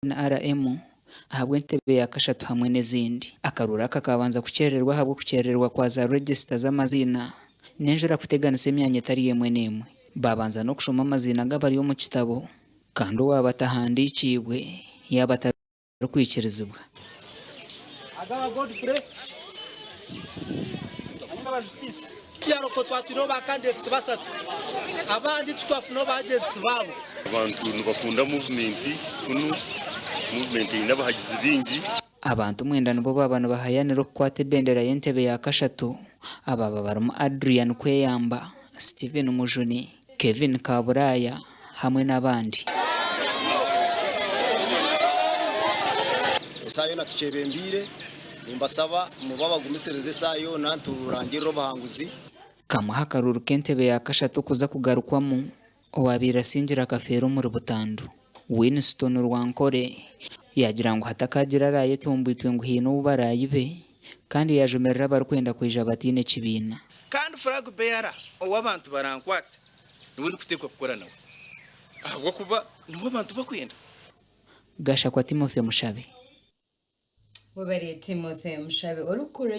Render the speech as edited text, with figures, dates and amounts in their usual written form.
na RM ahabwa entebe ya kashatu hamwe n'izindi. Akaruuru kakabanza kukererwa ahabwa kukererwa kwa za register z'amazina nenjura kuteganisa emyanya etari yemwe n'emwe. Babanza no kushoma amazina g'abari mu kitabo kandi uwaba atahandikibwe yaba atarikwikirizibwa. Abandi tutafuna bagents babo abantu bakunda movement n'abahagizi bingi. Abantu mwenda nibo babana bahayanira kukwata bendera y'entebe ya kashatu. Ababa barimo Adrian Kweyamba, Steven Mujuni, Kevin Kaburaya hamwe n'abandi. Esayo natuchebembire nimbasaba mubabagumisereze sayo nanturangiriro bahanguzi. Kamuha Akaruuru k'entebe ya kashatu kuza kugarukwamu owabira singira kafero muri Butandu. Winston Rwankore yagira ngo hatakagira araye tumbitwe ngo hino ubarayibe kandi yajomerera barikwenda kwija batine kibina. Kandi flag bearer owabantu barankwatse nibundi kutekwa gukora nawe ahubwo kuba nibo bantu bakwenda. Gasha kwa Timothy Mushabe. Webere Timothy Mushabe orukure